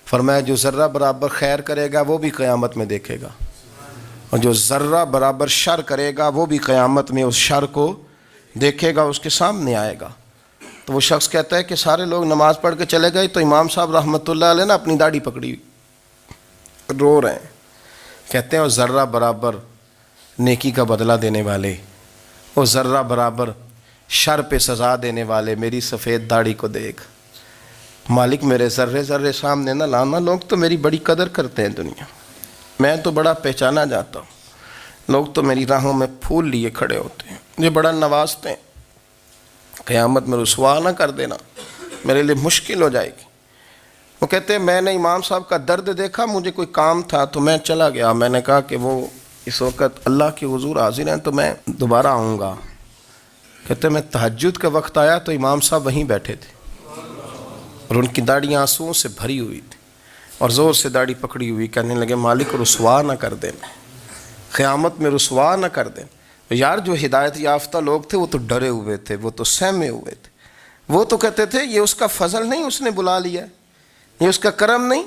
فرمایا جو ذرہ برابر خیر کرے گا وہ بھی قیامت میں دیکھے گا، اور جو ذرہ برابر شر کرے گا وہ بھی قیامت میں اس شر کو دیکھے گا، اس کے سامنے آئے گا۔ تو وہ شخص کہتا ہے کہ سارے لوگ نماز پڑھ کے چلے گئے، تو امام صاحب رحمۃ اللہ علیہ نے اپنی داڑھی پکڑی رو رہے ہیں، کہتے ہیں وہ ذرہ برابر نیکی کا بدلہ دینے والے، وہ ذرہ برابر شر پہ سزا دینے والے میری سفید داڑھی کو دیکھ، مالک میرے ذرے ذرے سامنے نہ لانا، لوگ تو میری بڑی قدر کرتے ہیں دنیا، میں تو بڑا پہچانا جاتا ہوں، لوگ تو میری راہوں میں پھول لیے کھڑے ہوتے ہیں، مجھے بڑا نوازتے ہیں، قیامت میں رسوا نہ کر دینا، میرے لیے مشکل ہو جائے گی۔ وہ کہتے ہیں میں نے امام صاحب کا درد دیکھا، مجھے کوئی کام تھا تو میں چلا گیا، میں نے کہا کہ وہ اس وقت اللہ کے حضور حاضر ہیں تو میں دوبارہ آؤں گا۔ کہتے ہیں میں تہجد کا وقت آیا تو امام صاحب وہیں بیٹھے تھے، اور ان کی داڑھی آنسوؤں سے بھری ہوئی تھی، اور زور سے داڑھی پکڑی ہوئی، کہنے لگے مالک رسوا نہ کر دیں، قیامت میں رسوا نہ کر دیں۔ یار جو ہدایت یافتہ لوگ تھے وہ تو ڈرے ہوئے تھے، وہ تو سہمے ہوئے تھے، وہ تو کہتے تھے یہ اس کا فضل نہیں، اس نے بلا لیا، یہ اس کا کرم نہیں۔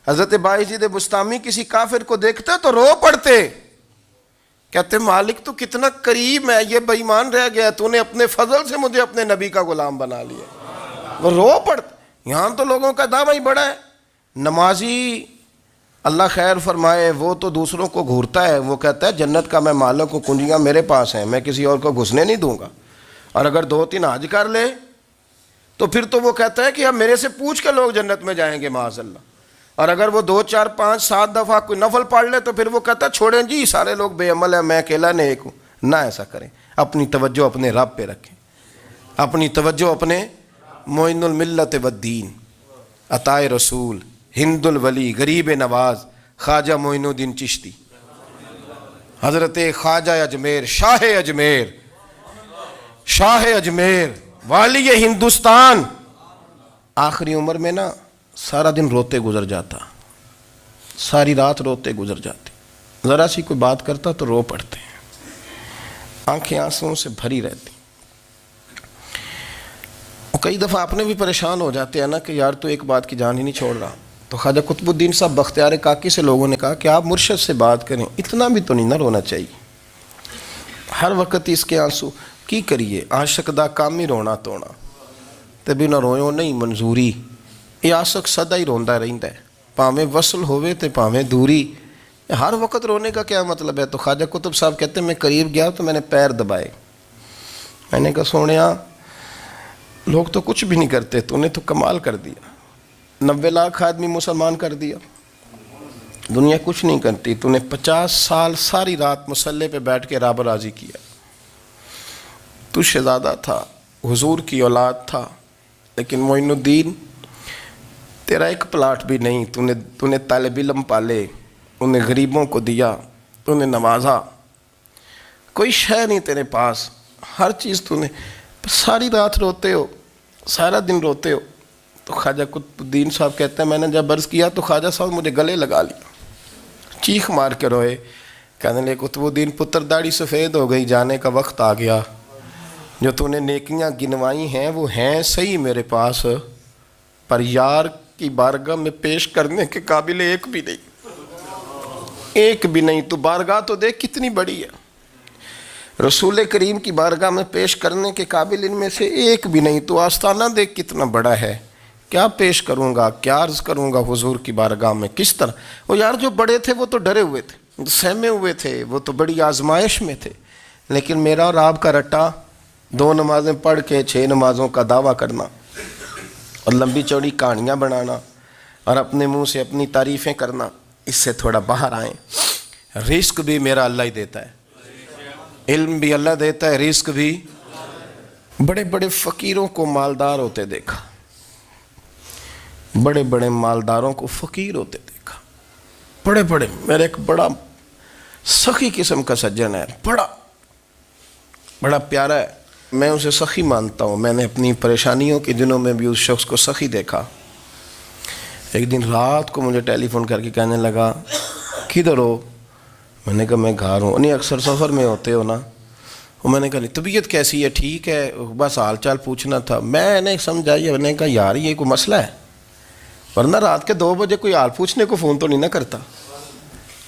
حضرت باعزید بسطامی کسی کافر کو دیکھتے تو رو پڑتے، کہتے مالک تو کتنا قریب ہے، یہ بے ایمان رہ گیا، تو نے اپنے فضل سے مجھے اپنے نبی کا غلام بنا لیا، وہ رو پڑتے۔ یہاں تو لوگوں کا دعویٰ ہی بڑا ہے، نمازی اللہ خیر فرمائے وہ تو دوسروں کو گھورتا ہے، وہ کہتا ہے جنت کا میں مالک ہوں، کنجیاں میرے پاس ہیں، میں کسی اور کو گھسنے نہیں دوں گا، اور اگر 2-3 حج کر لے تو پھر تو وہ کہتا ہے کہ اب میرے سے پوچھ کے لوگ جنت میں جائیں گے معاذ اللہ، اور اگر وہ 2 4 5 7 دفعہ کوئی نفل پڑھ لے تو پھر وہ کہتا ہے چھوڑیں جی سارے لوگ بے عمل ہیں، میں اکیلا نیک ہوں۔ نہ ایسا کریں، اپنی توجہ اپنے رب پہ رکھیں، اپنی توجہ اپنے معین الملت والدین، عطائے رسول، ہند الولی، غریب نواز، خواجہ معین الدین چشتی، حضرت خواجہ اجمیر، شاہ اجمیر، شاہ اجمیر، والی ہندوستان، آخری عمر میں نا سارا دن روتے گزر جاتا، ساری رات روتے گزر جاتی، ذرا سی کوئی بات کرتا تو رو پڑتے ہیں، آنکھیں آنسوؤں سے بھری رہتی۔ کئی دفعہ اپنے بھی پریشان ہو جاتے ہیں نا کہ یار تو ایک بات کی جان ہی نہیں چھوڑ رہا، تو خواجہ قطب الدین صاحب بختیار کاکی سے لوگوں نے کہا کہ آپ مرشد سے بات کریں، اتنا بھی تو نہیں نہ رونا چاہیے، ہر وقت اس کے آنسو کی کریے، عاشق دا کام ہی رونا تونا، تے بھی نہ رویو نہیں منظوری، یہ عاشق سدا ہی روندا رہندا ہے، پاویں وصل ہوئے تے پاویں دوری، ہر وقت رونے کا کیا مطلب ہے؟ تو خواجہ قطب صاحب کہتے ہیں میں قریب گیا تو میں نے پیر دبائے، میں نے کہا سونیا لوگ تو کچھ بھی نہیں کرتے، تو نے تو کمال کر دیا، 90 لاکھ آدمی مسلمان کر دیا، دنیا کچھ نہیں کرتی، تو نے 50 سال ساری رات مصلے پہ بیٹھ کے رب راضی کیا، تو شہزادہ تھا، حضور کی اولاد تھا، لیکن معین الدین تیرا ایک پلاٹ بھی نہیں، تو نے طالب علم پالے، انہیں غریبوں کو دیا، تو نے نوازا، کوئی شے نہیں تیرے پاس، ہر چیز تو نے، ساری رات روتے ہو، سارا دن روتے ہو۔ تو خواجہ قطب الدین صاحب کہتے ہیں میں نے جب عرض کیا تو خواجہ صاحب مجھے گلے لگا لیا، چیخ مار کے روئے، کہنے لگے قطب الدین پتر داڑھی سفید ہو گئی، جانے کا وقت آ گیا، جو تو نے نیکیاں گنوائی ہیں وہ ہیں صحیح میرے پاس، پر یار کی بارگاہ میں پیش کرنے کے قابل ایک بھی نہیں، ایک بھی نہیں، تو بارگاہ تو دیکھ کتنی بڑی ہے، رسول کریم کی بارگاہ میں پیش کرنے کے قابل ان میں سے ایک بھی نہیں، تو آستانہ دیکھ کتنا بڑا ہے، کیا پیش کروں گا، کیا عرض کروں گا حضور کی بارگاہ میں، کس طرح؟ وہ یار جو بڑے تھے وہ تو ڈرے ہوئے تھے، سہمے ہوئے تھے، وہ تو بڑی آزمائش میں تھے، لیکن میرا اور آپ کا رٹا 2 نمازیں پڑھ کے 6 نمازوں کا دعویٰ کرنا اور لمبی چوڑی کہانیاں بنانا اور اپنے منہ سے اپنی تعریفیں کرنا، اس سے تھوڑا باہر آئیں۔ رزق بھی میرا اللہ ہی دیتا ہے، علم بھی اللہ دیتا ہے، رزق بھی۔ بڑے بڑے فقیروں کو مالدار ہوتے دیکھا، بڑے بڑے مالداروں کو فقیر ہوتے دیکھا، بڑے بڑے، میرے ایک بڑا سخی قسم کا سجن ہے، بڑا پیارا ہے، میں اسے سخی مانتا ہوں، میں نے اپنی پریشانیوں کے دنوں میں بھی اس شخص کو سخی دیکھا۔ ایک دن رات کو مجھے ٹیلی فون کر کے کہنے لگا کدھر ہو؟ میں نے کہا میں گھر ہوں۔ نہیں اکثر سفر میں ہوتے ہو نا؟ اور میں نے کہا طبیعت کیسی ہے؟ ٹھیک ہے، بس حال چال پوچھنا تھا۔ میں نے سمجھائی، میں نے کہا یار یہ کوئی مسئلہ ہے؟ ورنہ رات کے 2 بجے کوئی حال پوچھنے کو فون تو نہیں نہ کرتا.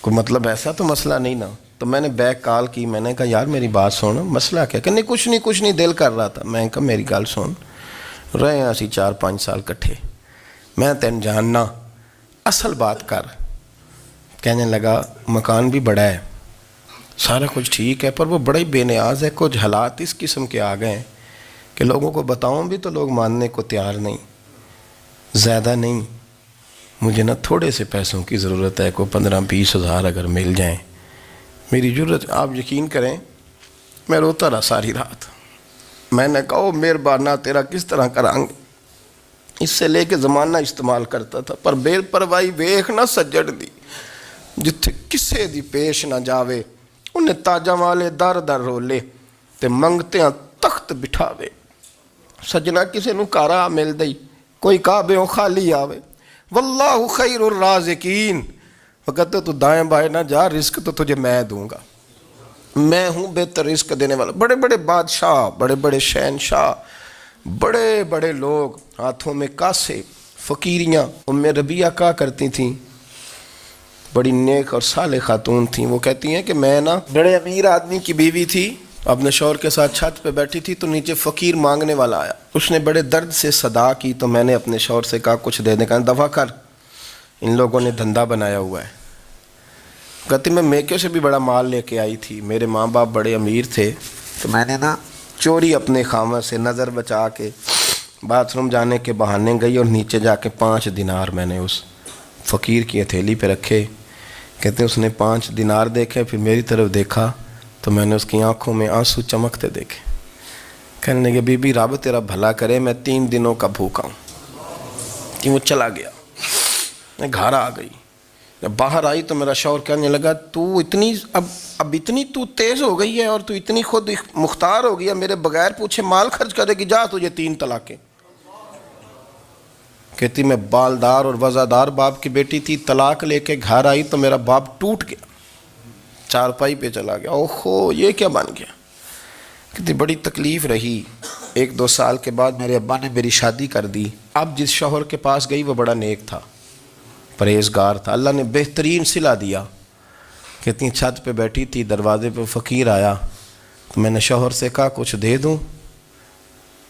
کوئی مطلب ایسا تو مسئلہ نہیں نا. تو میں نے بیک کال کی, میں نے کہا یار میری بات سن, مسئلہ کیا؟ کہ نہیں کچھ نہیں دل کر رہا تھا. میں نے کہا میری گل سن, رہے ہیں اسی 4-5 سال کٹھے, میں تین جاننا, اصل بات کر. کہنے لگا مکان بھی بڑا ہے, سارا کچھ ٹھیک ہے, پر وہ بڑا ہی بے نیاز ہے. کچھ حالات اس قسم کے آ گئے ہیں کہ لوگوں کو بتاؤں بھی تو لوگ ماننے کو تیار نہیں. زیادہ نہیں, مجھے نا تھوڑے سے پیسوں کی ضرورت ہے, کوئی 15-20 ہزار اگر مل جائیں میری ضرورت. آپ یقین کریں میں روتا رہا ساری رات. میں نے کہا او مہربانہ تیرا کس طرح کرانگے, اس سے لے کے زمانہ استعمال کرتا تھا, پر بے پرواہی ویخ نہ سجڑ دی, جتھے کسے دی پیش نہ جاوے انہیں تاجاں والے در در رولے تے منگتے ہیں تخت بٹھاوے. سجنا کسے نو کارا مل دئی, کوئی کعبے خالی آوے. واللہ خیر الرازقین, وہ کہتے تو دائیں بائیں نہ جا, رزق تو تجھے میں دوں گا, میں ہوں بہتر رزق دینے والا. بڑے بڑے بادشاہ, بڑے بڑے شہنشاہ, بڑے بڑے لوگ, ہاتھوں میں کاسے, فقیریاں. ام ربیہ کہا کرتی تھیں, بڑی نیک اور صالح خاتون تھیں. وہ کہتی ہیں کہ میں نا بڑے امیر آدمی کی بیوی تھی, اپنے شوہر کے ساتھ چھت پہ بیٹھی تھی تو نیچے فقیر مانگنے والا آیا. اس نے بڑے درد سے صدا کی تو میں نے اپنے شوہر سے کہا کچھ دے دیں. کہا دفع کر, ان لوگوں نے دھندا بنایا ہوا ہے. کہتی میں میکے سے بھی بڑا مال لے کے آئی تھی, میرے ماں باپ بڑے امیر تھے, تو میں نے نا چوری اپنے خامہ سے نظر بچا کے باتھ روم جانے کے بہانے گئی اور نیچے جا کے 5 دینار میں نے اس فقیر کی ہتھیلی پہ رکھے. کہتے اس نے 5 دینار دیکھے, پھر میری طرف دیکھا تو میں نے اس کی آنکھوں میں آنسو چمکتے دیکھے. کہنے لگے بی بی رب تیرا بھلا کرے, میں 3 دنوں کا بھوکا ہوں. کہ وہ چلا گیا. میں گھر آ گئی, جب باہر آئی تو میرا شوہر کہنے لگا تو اتنی اب اتنی تو تیز ہو گئی ہے اور تو اتنی خود مختار ہو گیا, میرے بغیر پوچھے مال خرچ کرے گی, جا تجھے 3 طلاقیں. کہتی میں بالدار اور وزادار باپ کی بیٹی تھی, طلاق لے کے گھر آئی تو میرا باپ ٹوٹ گیا, چارپائی پہ چلا گیا. اوہو یہ کیا بن گیا. کتنی بڑی تکلیف رہی. 1-2 سال کے بعد میرے ابا نے میری شادی کر دی. اب جس شوہر کے پاس گئی وہ بڑا نیک تھا, پرہیزگار تھا, اللہ نے بہترین صلہ دیا. کتنی چھت پہ بیٹھی تھی, دروازے پہ فقیر آیا تو میں نے شوہر سے کہا کچھ دے دوں.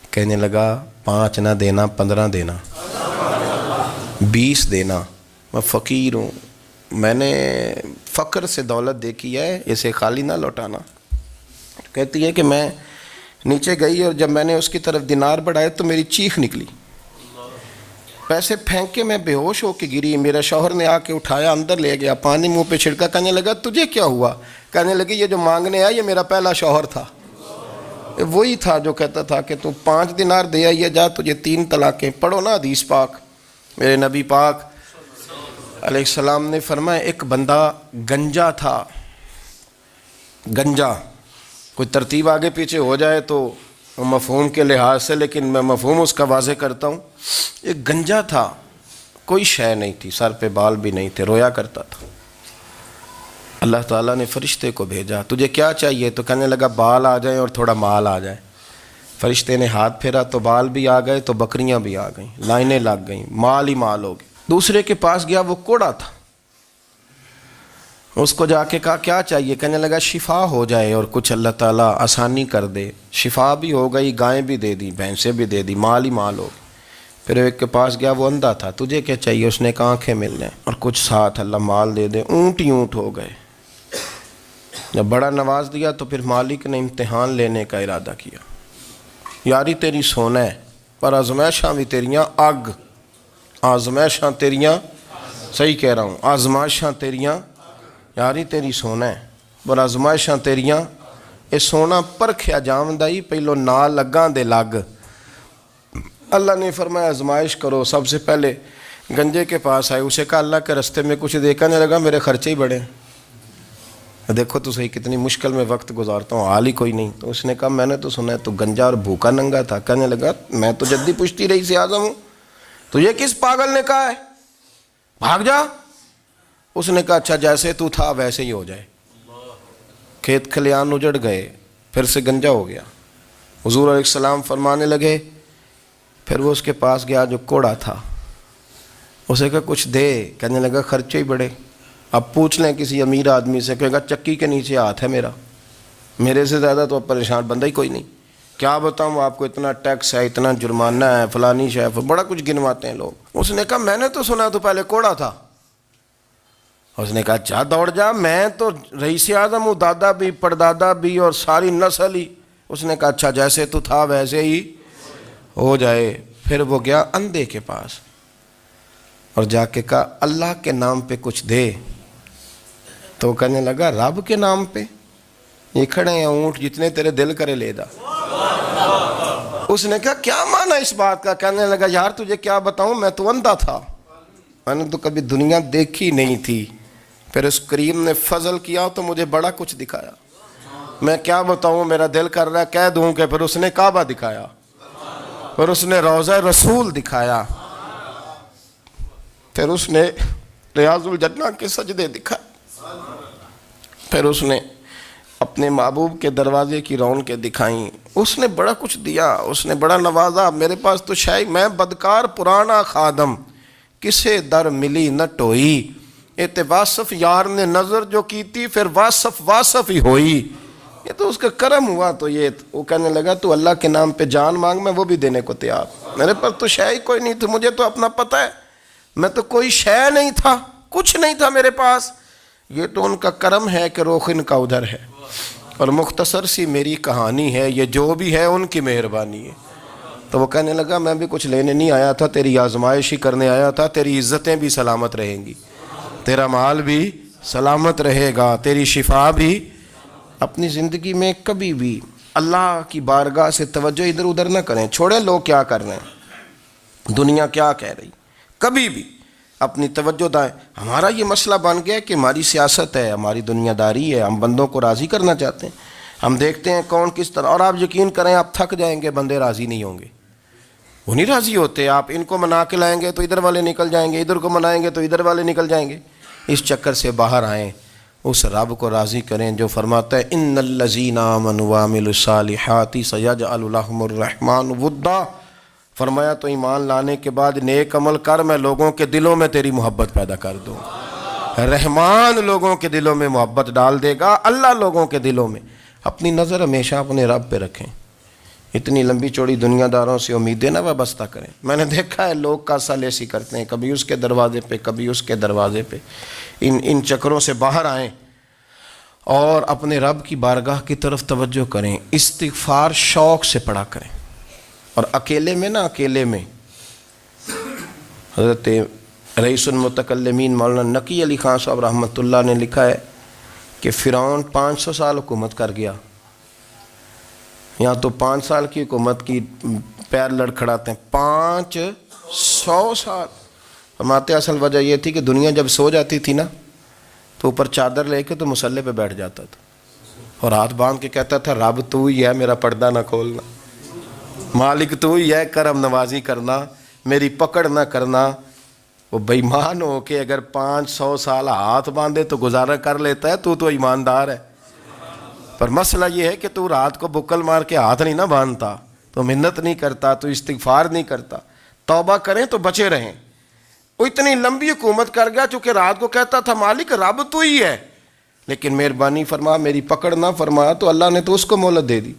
کہنے لگا 5 نہ دینا, 15 دینا, 20 دینا, میں فقیر ہوں, میں نے فقر سے دولت دیکھی ہے, اسے خالی نہ لوٹانا. کہتی ہے کہ میں نیچے گئی اور جب میں نے اس کی طرف دینار بڑھائے تو میری چیخ نکلی, پیسے پھینک کے میں بے ہوش ہو کے گری. میرا شوہر نے آ کے اٹھایا, اندر لے گیا, پانی منہ پہ چھڑکا. کہنے لگا تجھے کیا ہوا؟ کہنے لگی یہ جو مانگنے آیا یہ میرا پہلا شوہر تھا, وہی تھا جو کہتا تھا کہ تو 5 دینار دے آئیے, جا تجھے 3 طلاقیں. پڑھو نا حدیث پاک. میرے نبی پاک علیہ السلام نے فرمایا ایک بندہ گنجا تھا. گنجا, کوئی ترتیب آگے پیچھے ہو جائے تو مفہوم کے لحاظ سے, لیکن میں مفہوم اس کا واضح کرتا ہوں. ایک گنجا تھا, کوئی شے نہیں تھی, سر پہ بال بھی نہیں تھے, رویا کرتا تھا. اللہ تعالیٰ نے فرشتے کو بھیجا, تجھے کیا چاہیے؟ تو کہنے لگا بال آ جائیں اور تھوڑا مال آ جائے. فرشتے نے ہاتھ پھیرا تو بال بھی آ گئے تو بکریاں بھی آ گئیں, لائنیں لگ گئیں, مال ہی مال ہو گئے. دوسرے کے پاس گیا, وہ کوڑا تھا, اس کو جا کے کہا کیا چاہیے؟ کہنے لگا شفا ہو جائے اور کچھ اللہ تعالیٰ آسانی کر دے. شفا بھی ہو گئی, گائیں بھی دے دی, بھینسیں بھی دے دی, مال ہی مال ہو گئی. پھر ایک کے پاس گیا, وہ اندھا تھا, تجھے کیا چاہیے؟ اس نے کہا آنکھیں مل جائیں اور کچھ ساتھ اللہ مال دے دے. اونٹ ہی اونٹ ہو گئے. جب بڑا نواز دیا تو پھر مالک نے امتحان لینے کا ارادہ کیا. یاری تیری سونا ہے پر آزمائشاں بھی تیریاں اگ, آزمائشاں تیریاں, صحیح کہہ رہا ہوں, آزمائشاں تیریاں, یاری تیری سونا ہے پر آزمائشاں تیریاں. اے سونا پرکھیا جامدائی پہلو نال لگاں دے لگ. اللہ نے فرمایا آزمائش کرو. سب سے پہلے گنجے کے پاس آئے, اسے کہا اللہ کے رستے میں کچھ دیکھنے لگا, میرے خرچے ہی بڑے, دیکھو تو صحیح کتنی مشکل میں وقت گزارتا ہوں, حال ہی کوئی نہیں. تو اس نے کہا میں نے تو سنا ہے تو گنجا اور بھوکا ننگا تھا. کہنے لگا میں تو جدی پشتی رئیس اعظم ہوں, تو یہ کس پاگل نے کہا ہے بھاگ جا. اس نے کہا اچھا جیسے تو تھا ویسے ہی ہو جائے. کھیت کھلیان اجڑ گئے, پھر سے گنجا ہو گیا. حضور علیہ السلام فرمانے لگے, پھر وہ اس کے پاس گیا جو کوڑا تھا. اسے کہا کچھ دے، کہنے لگا خرچے ہی بڑے، اب پوچھ لیں کسی امیر آدمی سے، کہے گا چکی کے نیچے ہاتھ ہے میرا، میرے سے زیادہ تو اب پریشان بندہ ہی کوئی نہیں، کیا بتاؤں آپ کو، اتنا ٹیکس ہے، اتنا جرمانہ ہے، فلانی شے، بڑا کچھ گنواتے ہیں لوگ۔ اس نے کہا میں نے تو سنا تو پہلے کوڑا تھا۔ اس نے کہا جا دوڑ جا، میں تو رئیس اعظم ہوں، دادا بھی پردادا بھی اور ساری نسل ہی۔ اس نے کہا اچھا جیسے تو تھا ویسے ہی ہو جائے۔ پھر وہ گیا اندھے کے پاس اور جا کے کہا اللہ کے نام پہ کچھ دے۔ تو وہ کہنے لگا رب کے نام پہ؟ یہ کھڑے ہیں اونٹ، جتنے تیرے دل کرے لے دا۔ اس نے کہا کیا معنی اس بات کا؟ کہنے لگا یار تجھے کیا بتاؤں، میں تو اندھا تھا، میں نے تو کبھی دنیا دیکھی نہیں تھی، پھر اس کریم نے فضل کیا تو مجھے بڑا کچھ دکھایا، میں کیا بتاؤں، میرا دل کر رہا ہے کہہ دوں کہ پھر اس نے کعبہ دکھایا، پھر اس نے روضہ رسول دکھایا، پھر اس نے ریاض الجنہ کے سجدے دکھائے، پھر اس نے اپنے محبوب کے دروازے کی رونقیں دکھائیں، اس نے بڑا کچھ دیا، اس نے بڑا نوازا۔ میرے پاس تو شاید میں بدکار پرانا خادم، کسے در ملی نہ ٹوئی، ایت واصف یار نے نظر جو کی تھی، پھر واصف ہی ہوئی، یہ تو اس کا کرم ہوا۔ تو یہ وہ کہنے لگا تو اللہ کے نام پہ جان مانگ، میں وہ بھی دینے کو تیار، میرے پاس تو شے ہی کوئی نہیں تھی، مجھے تو اپنا پتہ ہے، میں تو کوئی شے نہیں تھا، کچھ نہیں تھا میرے پاس، یہ تو ان کا کرم ہے کہ رخ ان کا ادھر ہے، اور مختصر سی میری کہانی ہے، یہ جو بھی ہے ان کی مہربانی ہے۔ تو وہ کہنے لگا میں بھی کچھ لینے نہیں آیا تھا، تیری آزمائش ہی کرنے آیا تھا، تیری عزتیں بھی سلامت رہیں گی، تیرا مال بھی سلامت رہے گا، تیری شفا بھی۔ اپنی زندگی میں کبھی بھی اللہ کی بارگاہ سے توجہ ادھر ادھر نہ کریں، چھوڑیں لوگ کیا کر رہے ہیں، دنیا کیا کہہ رہی، کبھی بھی اپنی توجہ دائیں۔ ہمارا یہ مسئلہ بن گیا کہ ہماری سیاست ہے، ہماری دنیا داری ہے، ہم بندوں کو راضی کرنا چاہتے ہیں، ہم دیکھتے ہیں کون کس طرح، اور آپ یقین کریں آپ تھک جائیں گے، بندے راضی نہیں ہوں گے، وہ نہیں راضی ہوتے، آپ ان کو منا کے لائیں گے تو ادھر والے نکل جائیں گے، ادھر کو منائیں گے تو ادھر والے نکل جائیں گے۔ اس چکر سے باہر آئیں، اس رب کو راضی کریں جو فرماتا ہے ان الذین آمنوا وعملوا الصالحات سیجعل لهم الرحمن ودا۔ فرمایا تو ایمان لانے کے بعد نیک عمل کر، میں لوگوں کے دلوں میں تیری محبت پیدا کر دوں، رحمان لوگوں کے دلوں میں محبت ڈال دے گا، اللہ لوگوں کے دلوں میں۔ اپنی نظر ہمیشہ اپنے رب پہ رکھیں، اتنی لمبی چوڑی دنیا داروں سے امیدیں نہ وابستہ کریں۔ میں نے دیکھا ہے لوگ کاسا لیسی کرتے ہیں، کبھی اس کے دروازے پہ کبھی اس کے دروازے پہ، ان چکروں سے باہر آئیں اور اپنے رب کی بارگاہ کی طرف توجہ کریں، استغفار شوق سے پڑھا کریں، اور اکیلے میں نا، اکیلے میں حضرت رئیس المتکلمین مولانا نقی علی خان صاحب رحمۃ اللہ نے لکھا ہے کہ فرعون 500 سال حکومت کر گیا، یہاں تو 5 سال کی حکومت کی پیر لڑکھڑاتے ہیں، 500 سال۔ فرماتے اصل وجہ یہ تھی کہ دنیا جب سو جاتی تھی نا تو اوپر چادر لے کے تو مسلح پہ بیٹھ جاتا تھا اور ہاتھ باندھ کے کہتا تھا رب تو ہی ہے، میرا پردہ نہ کھولنا، مالک تو ہی ہے، کرم نوازی کرنا، میری پکڑ نہ کرنا۔ وہ بے ایمان ہو کے اگر 500 سال ہاتھ باندھے تو گزارا کر لیتا ہے، تو ایماندار ہے، پر مسئلہ یہ ہے کہ تو رات کو بکل مار کے ہاتھ نہیں نہ باندھتا، تو منت نہیں کرتا، تو استغفار نہیں کرتا۔ توبہ کریں تو بچے رہیں۔ وہ اتنی لمبی حکومت کر گیا چونکہ رات کو کہتا تھا مالک رب تو ہی ہے، لیکن مہربانی فرما، میری پکڑ نہ فرمایا، تو اللہ نے تو اس کو مہلت دے دی۔